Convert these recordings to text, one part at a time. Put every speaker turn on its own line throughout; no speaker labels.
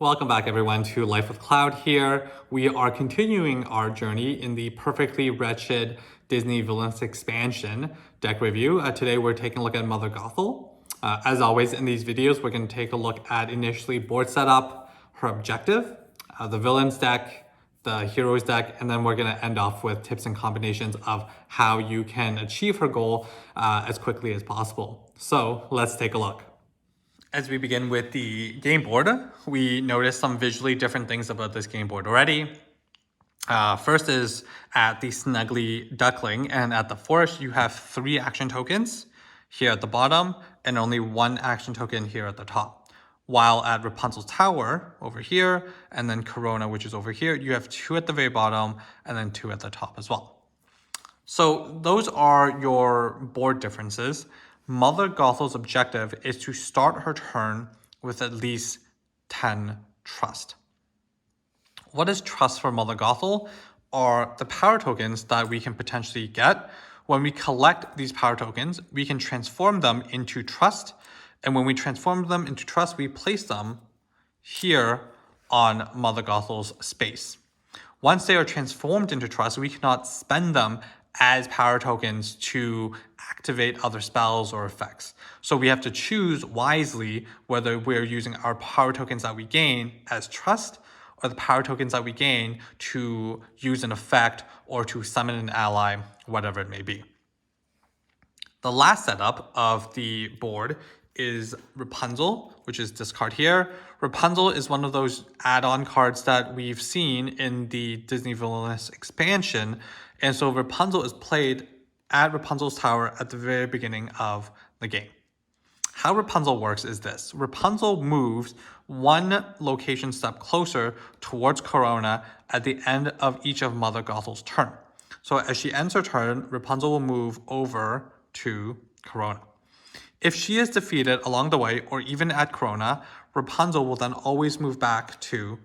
Welcome back everyone to Life with Cloud here. We are continuing our journey in the perfectly wretched Disney Villainous expansion deck review. Today we're taking a look at Mother Gothel. As always in these videos, we're going to take a look at initially board setup, her objective, the villains deck, the heroes deck, and then we're going to end off with tips and combinations of how you can achieve her goal as quickly as possible. So let's take a look. As we begin with the game board, we notice some visually different things about this game board already. First is at the Snuggly Duckling, and at the Forest you have 3 action tokens here at the bottom and only 1 action token here at the top. While at Rapunzel's Tower over here and then Corona, which is over here, you have 2 at the very bottom and then 2 at the top as well. So those are your board differences. Mother Gothel's objective is to start her turn with at least 10 trust. What is trust for Mother Gothel? Are the power tokens that we can potentially get. When we collect these power tokens, we can transform them into trust. And when we transform them into trust, we place them here on Mother Gothel's space. Once they are transformed into trust, we cannot spend them as power tokens to activate other spells or effects. So we have to choose wisely whether we're using our power tokens that we gain as trust or the power tokens that we gain to use an effect or to summon an ally, whatever it may be. The last setup of the board is Rapunzel, which is this card here. Rapunzel is one of those add-on cards that we've seen in the Disney Villainous expansion. And so Rapunzel is played at Rapunzel's Tower at the very beginning of the game. How Rapunzel works is this. Rapunzel moves 1 location step closer towards Corona at the end of each of Mother Gothel's turn. So as she ends her turn, Rapunzel will move over to Corona. If she is defeated along the way or even at Corona, Rapunzel will then always move back to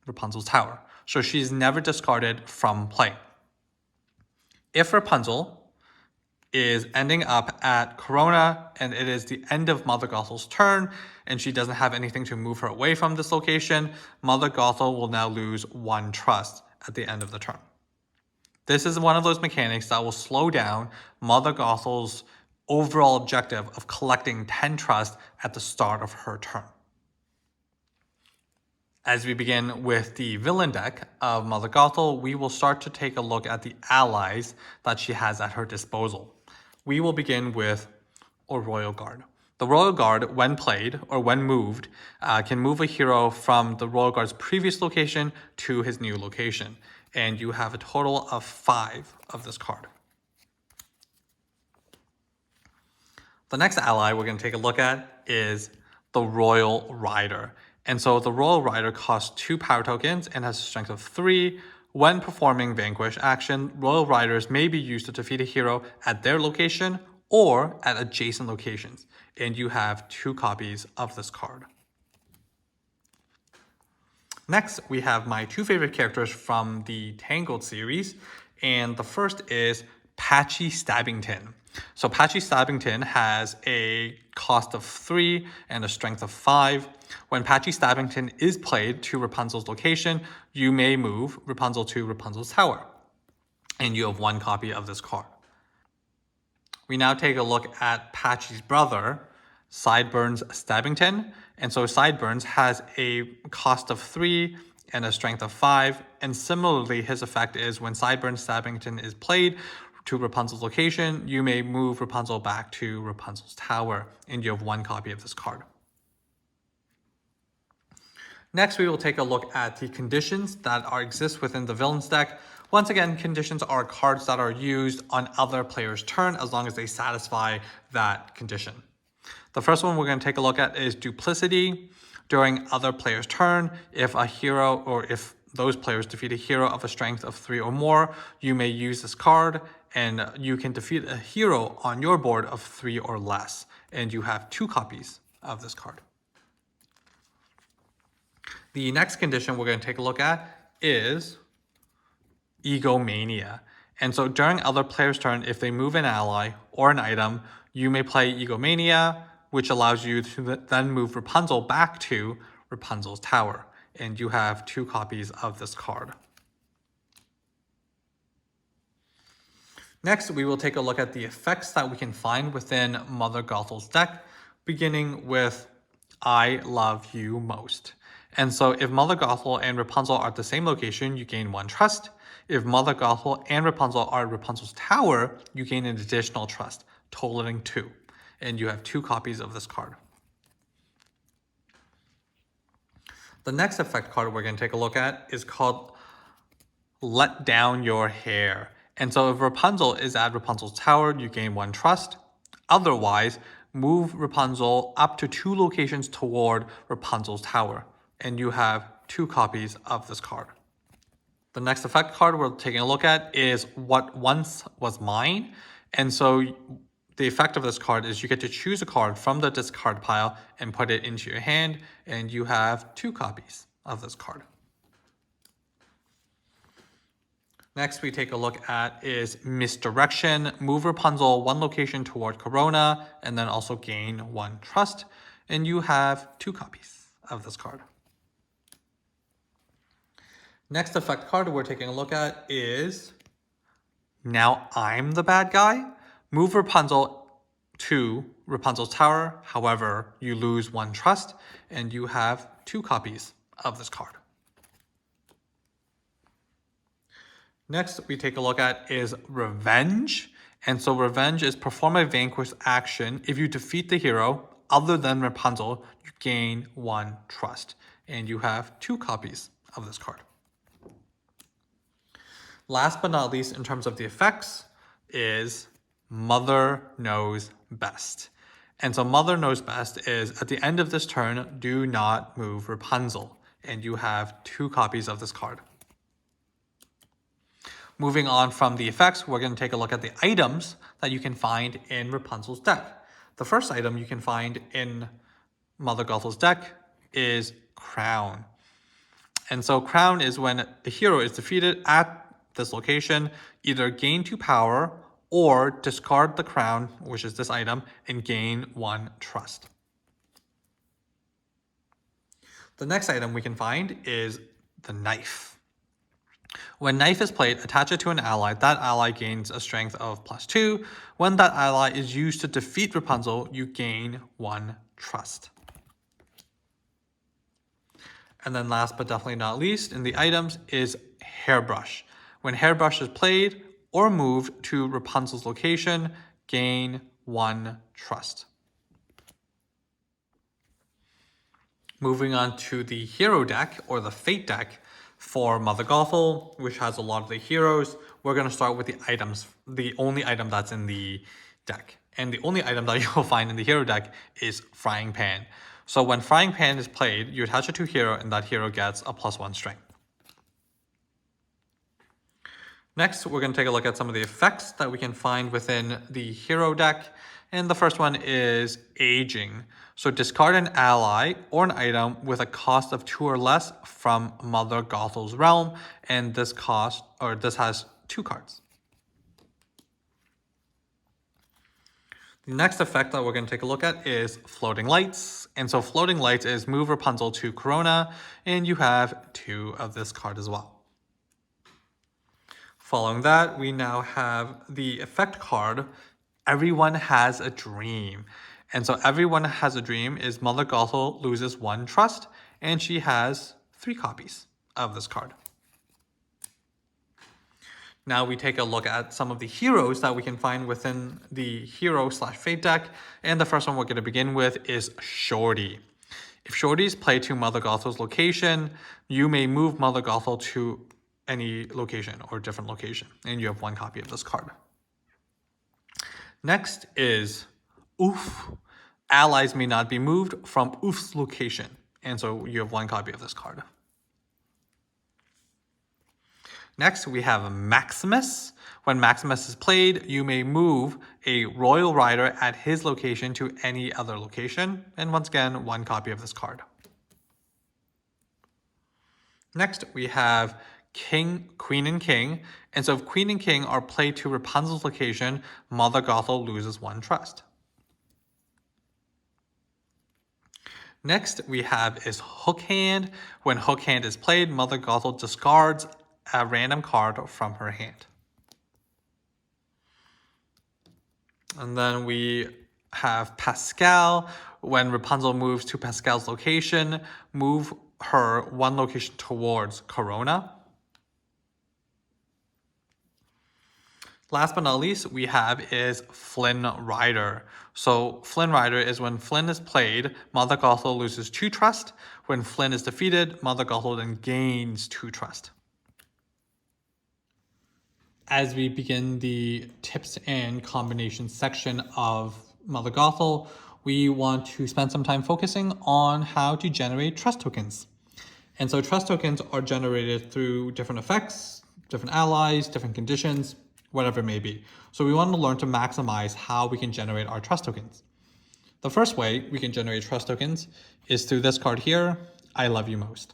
Rapunzel's Tower. So she's never discarded from play. If Rapunzel is ending up at Corona and it is the end of Mother Gothel's turn and she doesn't have anything to move her away from this location, Mother Gothel will now lose 1 trust at the end of the turn. This is one of those mechanics that will slow down Mother Gothel's overall objective of collecting 10 trust at the start of her turn. As we begin with the villain deck of Mother Gothel, we will start to take a look at the allies that she has at her disposal. We will begin with a Royal Guard. The Royal Guard, when played or when moved, can move a hero from the Royal Guard's previous location to his new location. And you have a total of 5 of this card. The next ally we're going to take a look at is the Royal Rider. And so the Royal Rider costs 2 power tokens and has a strength of 3. When performing Vanquish action, Royal Riders may be used to defeat a hero at their location or at adjacent locations. And you have 2 copies of this card. Next, we have my 2 favorite characters from the Tangled series. And the first is Patchy Stabbington. So Patchy Stabbington has a cost of 3 and a strength of 5. When Patchy Stabbington is played to Rapunzel's location, you may move Rapunzel to Rapunzel's Tower. And you have 1 copy of this card. We now take a look at Patchy's brother, Sideburns Stabbington. And so Sideburns has a cost of 3 and a strength of 5. And similarly, his effect is when Sideburns Stabbington is played to Rapunzel's location, you may move Rapunzel back to Rapunzel's Tower, and you have 1 copy of this card. Next, we will take a look at the conditions that exist within the villains deck. Once again, conditions are cards that are used on other players' turn as long as they satisfy that condition. The first one we're going to take a look at is Duplicity. During other players' turn, if a hero or if those players defeat a hero of a strength of 3 or more, you may use this card and you can defeat a hero on your board of 3 or less. And you have 2 copies of this card. The next condition we're going to take a look at is Egomania. And so during other players' turn, if they move an ally or an item, you may play Egomania, which allows you to then move Rapunzel back to Rapunzel's Tower. And you have 2 copies of this card. Next, we will take a look at the effects that we can find within Mother Gothel's deck, beginning with I Love You Most. And so if Mother Gothel and Rapunzel are at the same location, you gain 1 trust. If Mother Gothel and Rapunzel are at Rapunzel's Tower, you gain an additional trust, totaling 2. And you have 2 copies of this card. The next effect card we're going to take a look at is called Let Down Your Hair. And so if Rapunzel is at Rapunzel's Tower, you gain 1 trust. Otherwise, move Rapunzel up to 2 locations toward Rapunzel's Tower. And you have 2 copies of this card. The next effect card we're taking a look at is What Once Was Mine. And so the effect of this card is you get to choose a card from the discard pile and put it into your hand. And you have 2 copies of this card. Next we take a look at is Misdirection. Move Rapunzel 1 location toward Corona and then also gain 1 trust. And you have 2 copies of this card. Next effect card we're taking a look at is Now I'm the Bad Guy. Move Rapunzel to Rapunzel's Tower. However, you lose 1 trust and you have 2 copies of this card. Next we take a look at is Revenge. And so Revenge is perform a vanquish action. If you defeat the hero other than Rapunzel, you gain 1 trust. And you have 2 copies of this card. Last but not least in terms of the effects is Mother Knows Best. And so Mother Knows Best is at the end of this turn, do not move Rapunzel. And you have 2 copies of this card. Moving on from the effects, we're going to take a look at the items that you can find in Rapunzel's deck. The first item you can find in Mother Gothel's deck is Crown. And so Crown is when a hero is defeated at this location, either gain 2 power or discard the crown, which is this item, and gain 1 trust. The next item we can find is the Knife. When Knife is played, attach it to an ally. That ally gains a strength of +2. When that ally is used to defeat Rapunzel, you gain 1 trust. And then last but definitely not least in the items is Hairbrush. When Hairbrush is played or moved to Rapunzel's location, gain 1 trust. Moving on to the hero deck or the Fate deck for Mother Gothel, which has a lot of the heroes. We're going to start with the items, the only item that's in the deck. And the only item that you'll find in the hero deck is Frying Pan. So when Frying Pan is played, you attach it to a hero and that hero gets a +1 strength. Next, we're going to take a look at some of the effects that we can find within the hero deck. And the first one is Aging. So discard an ally or an item with a cost of 2 or less from Mother Gothel's realm. And this has 2 cards. The next effect that we're going to take a look at is Floating Lights. And so Floating Lights is move Rapunzel to Corona, and you have 2 of this card as well. Following that, we now have the effect card, Everyone Has a Dream. And so Everyone Has a Dream is Mother Gothel loses 1 trust, and she has 3 copies of this card. Now we take a look at some of the heroes that we can find within the hero/fate deck. And the first one we're going to begin with is Shorty. If Shorty is played to Mother Gothel's location, you may move Mother Gothel to any location or different location. And you have 1 copy of this card. Next is Oof. Allies may not be moved from Oof's location. And so you have 1 copy of this card. Next, we have Maximus. When Maximus is played, you may move a royal rider at his location to any other location. And once again, 1 copy of this card. Next, we have King, Queen, and King. And so if Queen and King are played to Rapunzel's location, Mother Gothel loses 1 trust. Next we have is Hook Hand. When Hook Hand is played, Mother Gothel discards a random card from her hand. And then we have Pascal. When Rapunzel moves to Pascal's location, move her one location towards Corona. Last but not least, we have is Flynn Rider. So Flynn Rider is when Flynn is played, Mother Gothel loses 2 trust. When Flynn is defeated, Mother Gothel then gains 2 trust. As we begin the tips and combinations section of Mother Gothel, we want to spend some time focusing on how to generate trust tokens. And so trust tokens are generated through different effects, different allies, different conditions, whatever it may be. So we want to learn to maximize how we can generate our trust tokens. The first way we can generate trust tokens is through this card here, I Love You Most.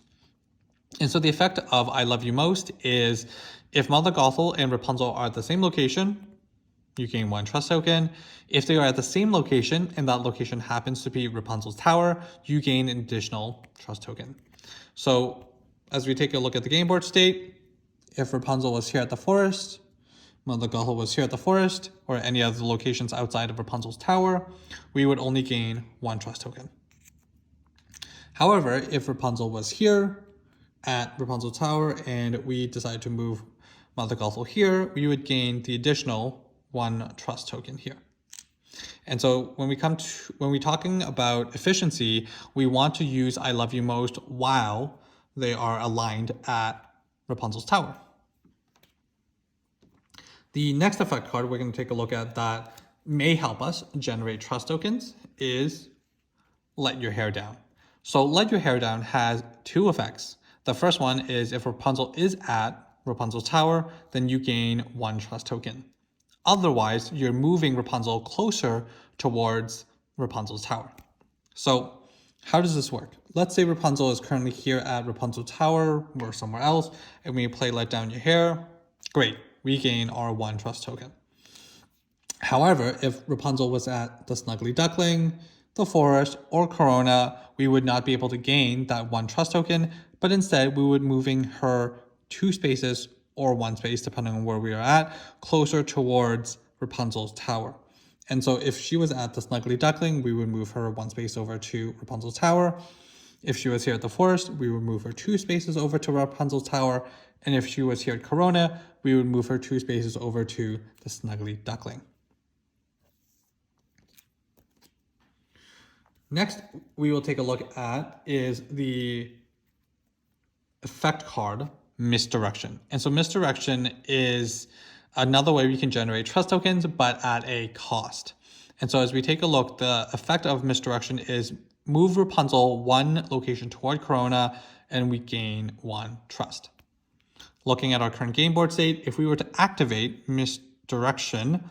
And so the effect of I Love You Most is if Mother Gothel and Rapunzel are at the same location, you gain 1 trust token. If they are at the same location and that location happens to be Rapunzel's tower, you gain an additional trust token. So as we take a look at the game board state, if Rapunzel was here at the forest, Mother Gothel was here at the forest, or any other locations outside of Rapunzel's tower, we would only gain 1 trust token. However, if Rapunzel was here at Rapunzel's tower and we decide to move Mother Gothel here, we would gain the additional 1 trust token here. And so when we're talking about efficiency, we want to use I Love You Most while they are aligned at Rapunzel's tower. The next effect card we're going to take a look at that may help us generate trust tokens is Let Your Hair Down. So Let Your Hair Down has 2 effects. The first one is if Rapunzel is at Rapunzel's tower, then you gain 1 trust token. Otherwise, you're moving Rapunzel closer towards Rapunzel's tower. So how does this work? Let's say Rapunzel is currently here at Rapunzel's tower or somewhere else, and we play Let Down Your Hair. Great, we gain our 1 trust token. However, if Rapunzel was at the Snuggly Duckling, the forest, or Corona, we would not be able to gain that 1 trust token, but instead we would moving her 2 spaces or 1 space, depending on where we are at, closer towards Rapunzel's tower. And so if she was at the Snuggly Duckling, we would move her 1 space over to Rapunzel's tower. If she was here at the forest, we would move her 2 spaces over to Rapunzel's tower. And if she was here at Corona, we would move her 2 spaces over to the Snuggly Duckling. Next, we will take a look at is the effect card, Misdirection. And so Misdirection is another way we can generate trust tokens, but at a cost. And so as we take a look, the effect of Misdirection is move Rapunzel 1 location toward Corona, and we gain 1 trust. Looking at our current game board state, if we were to activate Misdirection,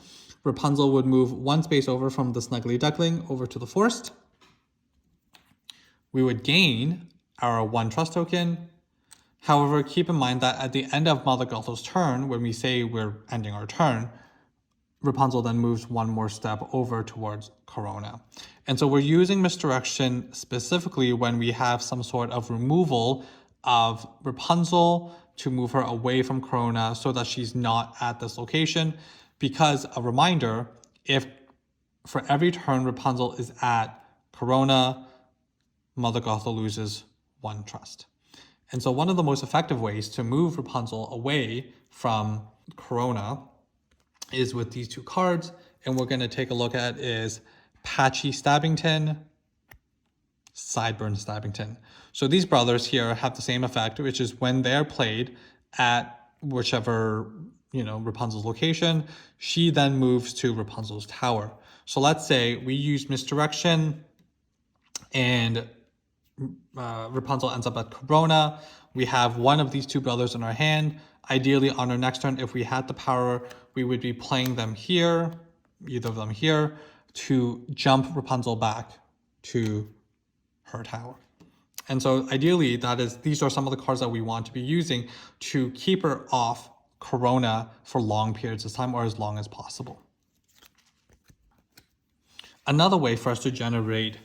Rapunzel would move 1 space over from the Snuggly Duckling over to the forest. We would gain our 1 trust token. However, keep in mind that at the end of Mother Gothel's turn, when we say we're ending our turn, Rapunzel then moves 1 more step over towards Corona. And so we're using Misdirection specifically when we have some sort of removal of Rapunzel to move her away from Corona so that she's not at this location. Because a reminder, if for every turn Rapunzel is at Corona, Mother Gothel loses 1 trust. And so one of the most effective ways to move Rapunzel away from Corona is with these 2 cards. And we're going to take a look at is Patchy Stabbington, Sideburn Stabbington. So these brothers here have the same effect, which is when they're played at whichever, Rapunzel's location, she then moves to Rapunzel's tower. So let's say we use Misdirection and Rapunzel ends up at Corona. We have one of these 2 brothers in our hand. Ideally, on our next turn, if we had the power, we would be playing them here, either of them here, to jump Rapunzel back to her tower. And so ideally, these are some of the cards that we want to be using to keep her off Corona for long periods of time or as long as possible. Another way for us to generate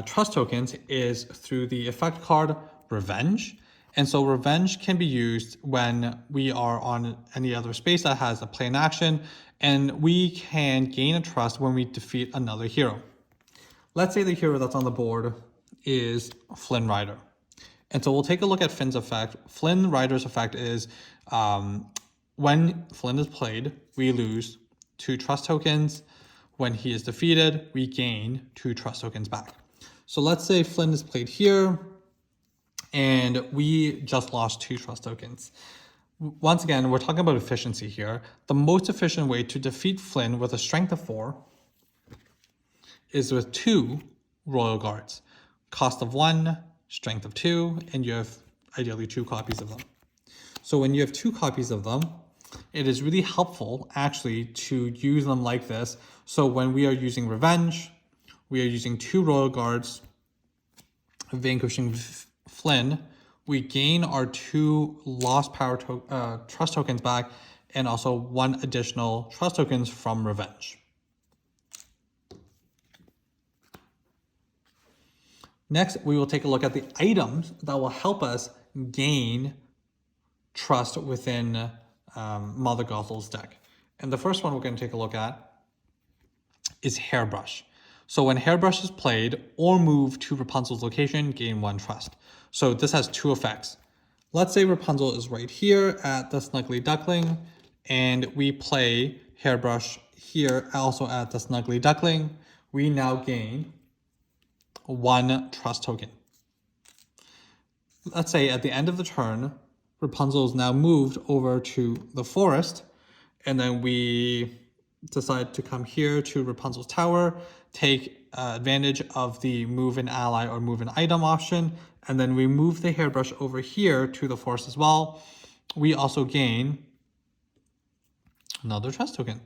trust tokens is through the effect card Revenge. And so Revenge can be used when we are on any other space that has a play in action, and we can gain a trust when we defeat another hero. Let's say the hero that's on the board is Flynn Rider. And so we'll take a look at Flynn's effect. Flynn Rider's effect is when Flynn is played, we lose 2 trust tokens. When he is defeated, we gain 2 trust tokens back. So let's say Flynn is played here, and we just lost 2 trust tokens. Once again, we're talking about efficiency here. The most efficient way to defeat Flynn with a strength of 4 is with 2 Royal Guards. Cost of 1, strength of 2, and you have ideally 2 copies of them. So when you have 2 copies of them, it is really helpful actually to use them like this. So when we are using Revenge, we are using 2 Royal Guards, vanquishing Flynn, we gain our 2 lost power trust tokens back, and also 1 additional trust tokens from Revenge. Next, we will take a look at the items that will help us gain trust within Mother Gothel's deck. And the first one we're going to take a look at is Hairbrush. So when Hairbrush is played or moved to Rapunzel's location, gain 1 trust. So this has 2 effects. Let's say Rapunzel is right here at the Snuggly Duckling, and we play Hairbrush here also at the Snuggly Duckling. We now gain 1 trust token. Let's say at the end of the turn, Rapunzel is now moved over to the forest, and then we decide to come here to Rapunzel's tower, take advantage of the move an ally or move an item option, and then we move the Hairbrush over here to the forest as well. We also gain another trust token.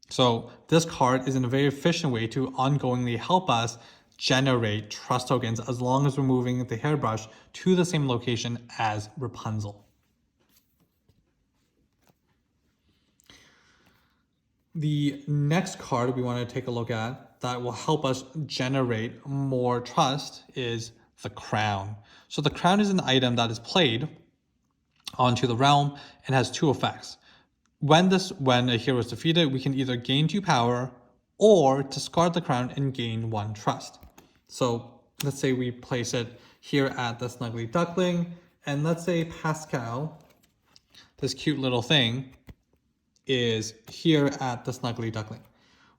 So this card is in a very efficient way to ongoingly help us generate trust tokens as long as we're moving the Hairbrush to the same location as Rapunzel. The next card we want to take a look at that will help us generate more trust is the Crown. So the Crown is an item that is played onto the realm and has 2 effects. When a hero is defeated, we can either gain 2 power or discard the crown and gain 1 trust. So let's say we place it here at the Snuggly Duckling, and let's say Pascal, this cute little thing, is here at the Snuggly Duckling.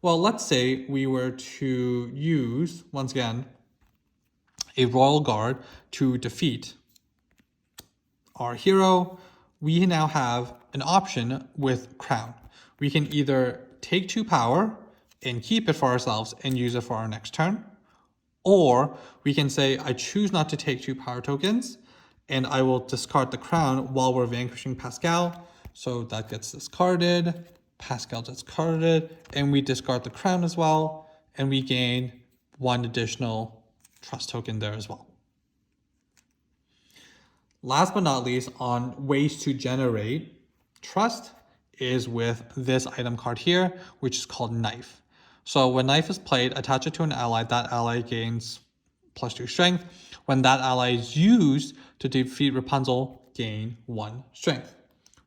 Well, let's say we were to use, once again, a Royal Guard to defeat our hero. We now have an option with Crown. We can either take 2 power and keep it for ourselves and use it for our next turn, or we can say, I choose not to take 2 power tokens, and I will discard the Crown while we're vanquishing Pascal. So that gets discarded, Pascal discarded, and we discard the Crown as well, and we gain 1 additional trust token there as well. Last but not least, on ways to generate trust is with this item card here, which is called Knife. So when Knife is played, attach it to an ally. That ally gains +2 strength. When that ally is used to defeat Rapunzel, gain 1 strength.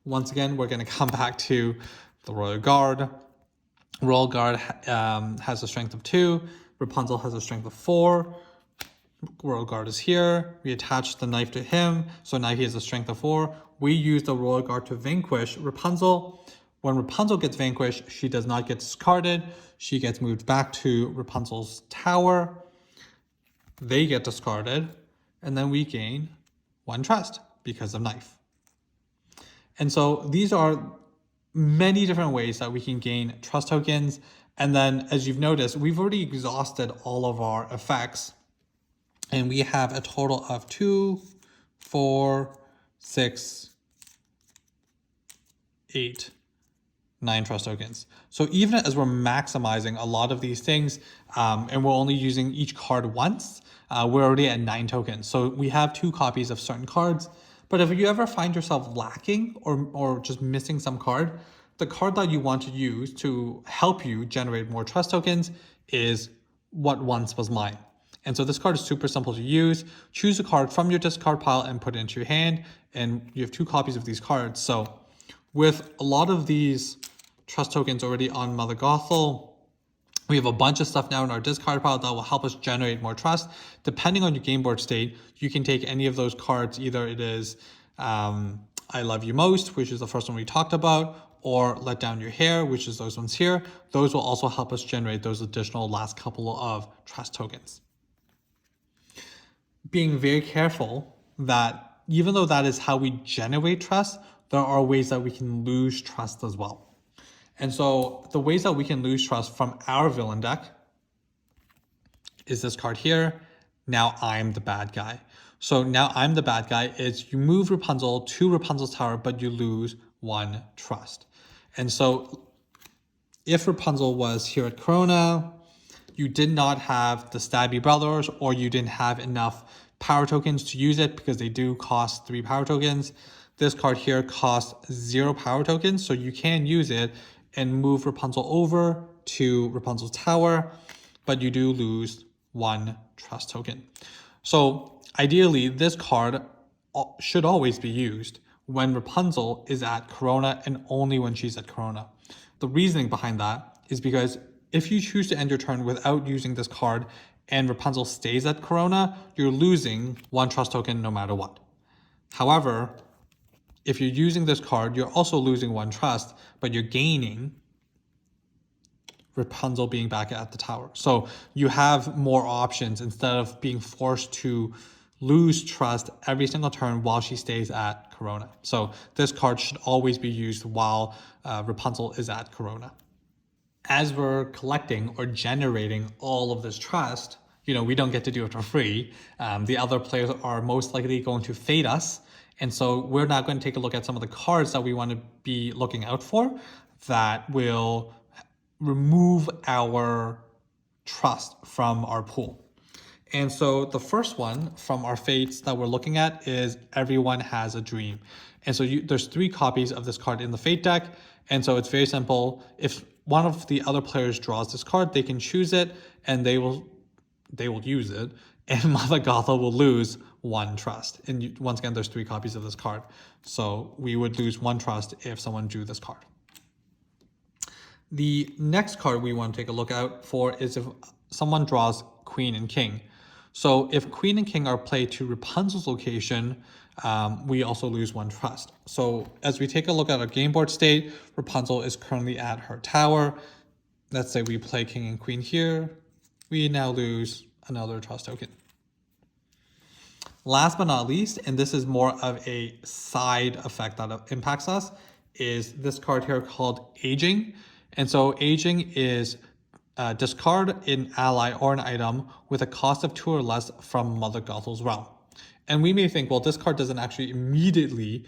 Once again, we're going to come back to the Royal Guard. Royal Guard has a strength of 2. Rapunzel has a strength of 4. Royal Guard is here. We attach the knife to him, so now he has a strength of 4. We use the Royal Guard to vanquish Rapunzel. When Rapunzel gets vanquished, she does not get discarded. She gets moved back to Rapunzel's tower. They get discarded, and then we gain 1 trust because of Knife. And so these are many different ways that we can gain trust tokens. And then, as you've noticed, we've already exhausted all of our effects. And we have a total of 2, 4, 6, 8, 9 trust tokens. So even as we're maximizing a lot of these things, and we're only using each card once, we're already at 9 tokens. So we have 2 copies of certain cards. But if you ever find yourself lacking or just missing some card, the card that you want to use to help you generate more trust tokens is what once was mine. And so this card is super simple to use. Choose a card from your discard pile and put it into your hand. And you have 2 copies of these cards. So with a lot of these trust tokens already on Mother Gothel, we have a bunch of stuff now in our discard pile that will help us generate more trust. Depending on your game board state, you can take any of those cards. Either it is I Love You Most, which is the first one we talked about, or Let Down Your Hair, which is those ones here. Those will also help us generate those additional last couple of trust tokens. Being very careful that even though that is how we generate trust, there are ways that we can lose trust as well. And so the ways that we can lose trust from our villain deck is this card here. Now I'm the bad guy. So now I'm the bad guy is you move Rapunzel to Rapunzel's tower, but you lose 1 trust. And so if Rapunzel was here at Corona, you did not have the Stabby Brothers, or you didn't have enough power tokens to use it because they do cost 3 power tokens. This card here costs 0 power tokens, so you can use it and move Rapunzel over to Rapunzel's tower, but you do lose 1 trust token. So ideally, this card should always be used when Rapunzel is at Corona and only when she's at Corona. The reasoning behind that is because if you choose to end your turn without using this card and Rapunzel stays at Corona, you're losing 1 trust token no matter what. However, if you're using this card, you're also losing 1 trust, but you're gaining Rapunzel being back at the tower. So you have more options instead of being forced to lose trust every single turn while she stays at Corona. So this card should always be used while Rapunzel is at Corona. As we're collecting or generating all of this trust, we don't get to do it for free. The other players are most likely going to fade us. And so we're now going to take a look at some of the cards that we want to be looking out for that will remove our trust from our pool. And so the first one from our fates that we're looking at is Everyone Has a Dream. And so there's 3 copies of this card in the fate deck. And so it's very simple. If one of the other players draws this card, they can choose it and they will use it. And Mother Gothel will lose 1 trust. And once again, there's 3 copies of this card. So we would lose 1 trust if someone drew this card. The next card we want to take a look out for is if someone draws Queen and King. So if Queen and King are played to Rapunzel's location, we also lose 1 trust. So as we take a look at our game board state, Rapunzel is currently at her tower. Let's say we play King and Queen here. We now lose another trust token. Last but not least, and this is more of a side effect that impacts us, is this card here called Aging. And so Aging is discard an ally or an item with a cost of 2 or less from Mother Gothel's realm. And we may think, well, this card doesn't actually immediately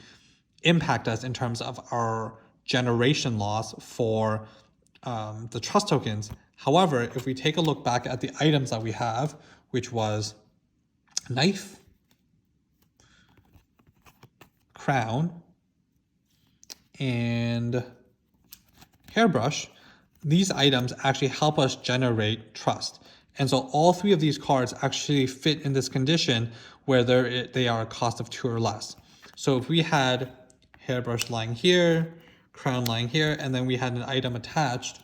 impact us in terms of our generation loss for the trust tokens. However, if we take a look back at the items that we have, which was Knife, Crown, and Hairbrush, these items actually help us generate trust. And so all 3 of these cards actually fit in this condition where they are a cost of 2 or less. So if we had Hairbrush lying here, Crown lying here, and then we had an item attached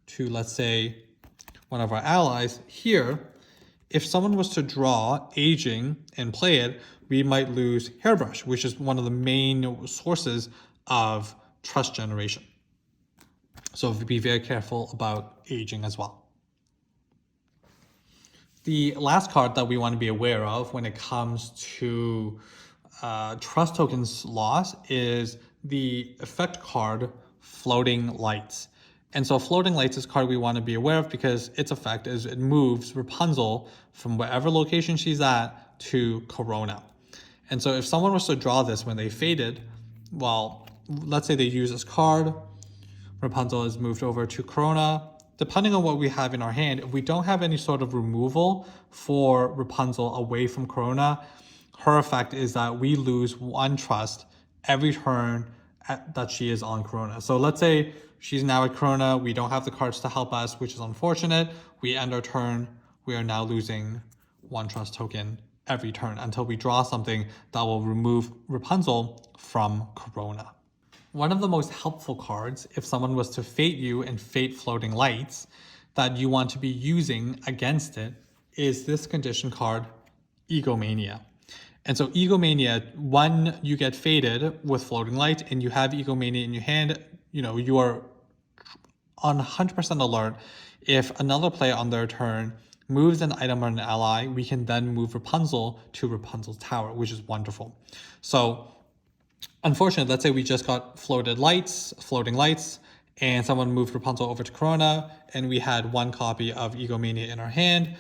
to, let's say, one of our allies here, if someone was to draw Aging and play it, we might lose Hairbrush, which is one of the main sources of trust generation. So be very careful about Aging as well. The last card that we want to be aware of when it comes to trust tokens loss is the effect card Floating Lights. And so Floating Lights is a card we want to be aware of because its effect is it moves Rapunzel from whatever location she's at to Corona. And so if someone was to draw this when they faded, well, let's say they use this card, Rapunzel is moved over to Corona. Depending on what we have in our hand, if we don't have any sort of removal for Rapunzel away from Corona, her effect is that we lose 1 trust every turn that she is on Corona. So let's say she's now at Corona, we don't have the cards to help us, which is unfortunate. we end our turn, we are now losing 1 trust token every turn until we draw something that will remove Rapunzel from Corona. One of the most helpful cards, if someone was to fate you and fate Floating Lights, that you want to be using against it is this condition card, Egomania. And so Egomania, when you get fated with Floating Light and you have Egomania in your hand, you are on 100% alert. If another player on their turn moves an item or an ally, we can then move Rapunzel to Rapunzel's Tower, which is wonderful. So unfortunately, let's say we just got floating lights, and someone moved Rapunzel over to Corona, and we had 1 copy of Egomania in our hand.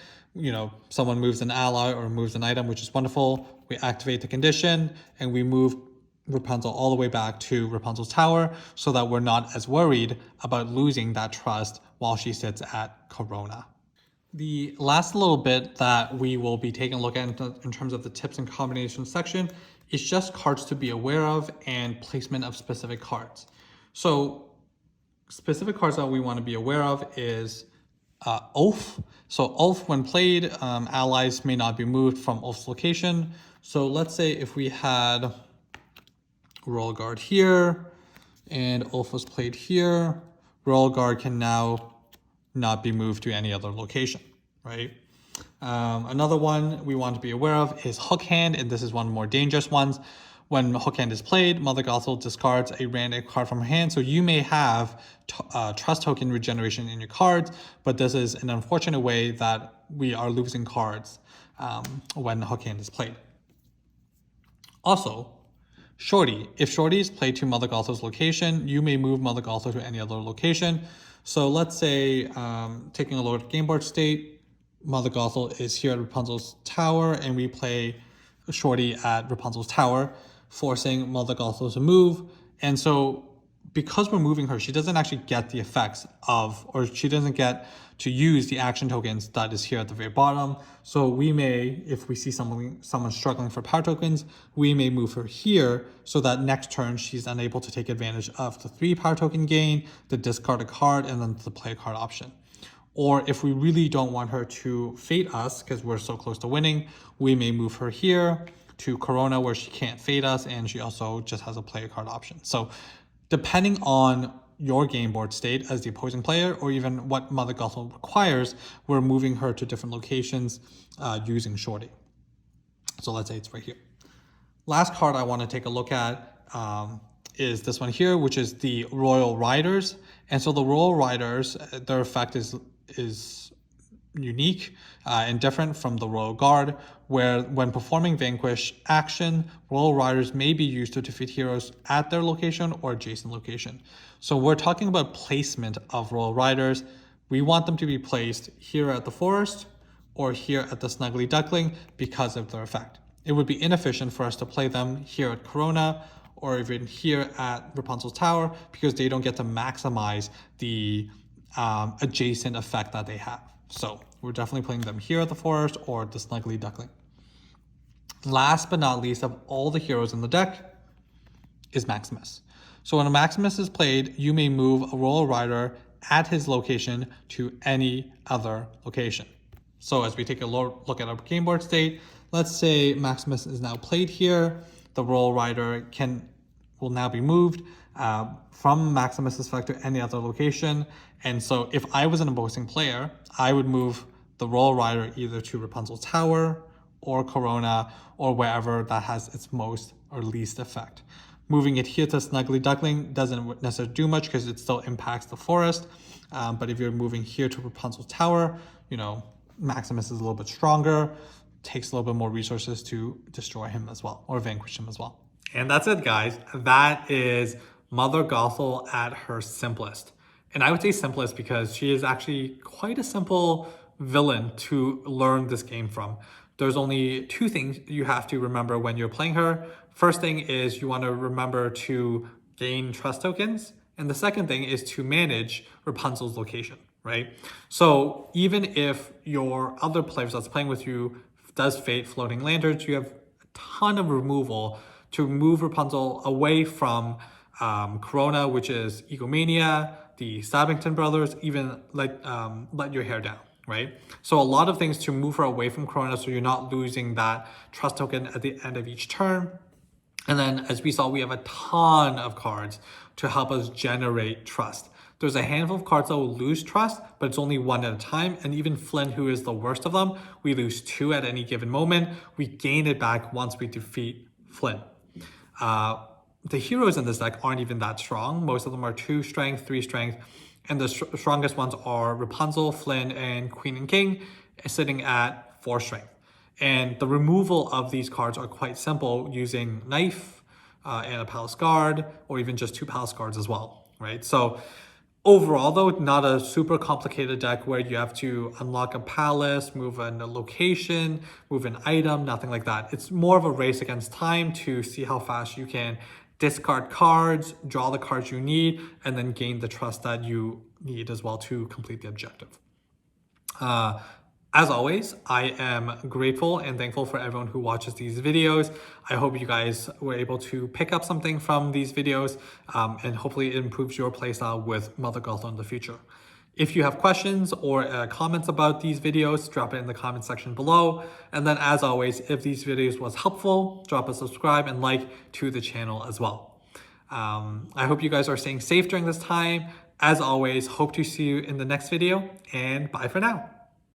Someone moves an ally or moves an item, which is wonderful. We activate the condition, and we move Rapunzel all the way back to Rapunzel's Tower so that we're not as worried about losing that trust while she sits at Corona. The last little bit that we will be taking a look at in terms of the tips and combinations section is just cards to be aware of and placement of specific cards. So specific cards that we want to be aware of is Oath. So Oath, when played, allies may not be moved from Oath's location. So let's say if we had Royal Guard here and Oath was played here, Royal Guard can now not be moved to any other location, right? Another one we want to be aware of is Hook Hand, and this is one of the more dangerous ones. When Hook Hand is played, Mother Gothel discards a random card from her hand. So you may have trust token regeneration in your cards, but this is an unfortunate way that we are losing cards when Hook Hand is played. Also, Shorty. If Shorty is played to Mother Gothel's location, you may move Mother Gothel to any other location. So let's say, taking a look at game board state, Mother Gothel is here at Rapunzel's Tower, and we play Shorty at Rapunzel's Tower, forcing Mother Gothel to move. And so because we're moving her, she doesn't actually get the effects of, or she doesn't get to use the action tokens that is here at the very bottom. So we may, if we see someone struggling for power tokens, we may move her here so that next turn she's unable to take advantage of the 3 power token gain, the discard a card, and then the play a card option. Or if we really don't want her to fate us because we're so close to winning, we may move her here to Corona where she can't fate us, and she also just has a play a card option. So depending on your game board state as the opposing player, or even what Mother Gothel requires, we're moving her to different locations using Shorty. So let's say it's right here. Last card I want to take a look at is this one here, which is the Royal Riders. And so the Royal Riders, their effect is unique and different from the Royal Guard, where when performing Vanquish action, Royal Riders may be used to defeat heroes at their location or adjacent location. So we're talking about placement of Royal Riders. We want them to be placed here at the forest or here at the Snuggly Duckling because of their effect. It would be inefficient for us to play them here at Corona or even here at Rapunzel's Tower because they don't get to maximize the adjacent effect that they have. So we're definitely playing them here at the forest or the Snuggly Duckling. Last but not least of all the heroes in the deck is Maximus. So when a Maximus is played, you may move a Royal Rider at his location to any other location. So as we take a look at our game board state, let's say Maximus is now played here. The Royal Rider will now be moved from Maximus's effect to any other location. And so if I was an opposing player, I would move the Royal Rider either to Rapunzel's Tower or Corona or wherever that has its most or least effect. Moving it here to Snuggly Duckling doesn't necessarily do much because it still impacts the forest. But if you're moving here to Rapunzel's Tower, Maximus is a little bit stronger, takes a little bit more resources to destroy him as well or vanquish him as well. And that's it, guys. That is Mother Gothel at her simplest. And I would say simplest because she is actually quite a simple villain to learn this game from. There's only 2 things you have to remember when you're playing her. First thing is you want to remember to gain trust tokens. And the second thing is to manage Rapunzel's location, right? So even if your other players that's playing with you does fate floating lanterns, you have a ton of removal to move Rapunzel away from Corona, which is Egomania, the Stabbington brothers, even let your hair down, right? So a lot of things to move her away from Corona so you're not losing that trust token at the end of each turn. And then as we saw, we have a ton of cards to help us generate trust. There's a handful of cards that will lose trust, but it's only one at a time. And even Flynn, who is the worst of them, we lose 2 at any given moment. We gain it back once we defeat Flynn. The heroes in this deck aren't even that strong. Most of them are 2 strength, 3 strength. And the strongest ones are Rapunzel, Flynn, and Queen and King, sitting at 4 strength. And the removal of these cards are quite simple using Knife and a Palace Guard, or even just 2 Palace Guards as well, right? So overall, though, not a super complicated deck where you have to unlock a palace, move a location, move an item, nothing like that. It's more of a race against time to see how fast you can discard cards, draw the cards you need, and then gain the trust that you need as well to complete the objective. As always, I am grateful and thankful for everyone who watches these videos. I hope you guys were able to pick up something from these videos, and hopefully it improves your playstyle with Mother Gothel in the future. If you have questions or comments about these videos, drop it in the comment section below. And then as always, if these videos was helpful, drop a subscribe and like to the channel as well. I hope you guys are staying safe during this time. As always, hope to see you in the next video, and bye for now.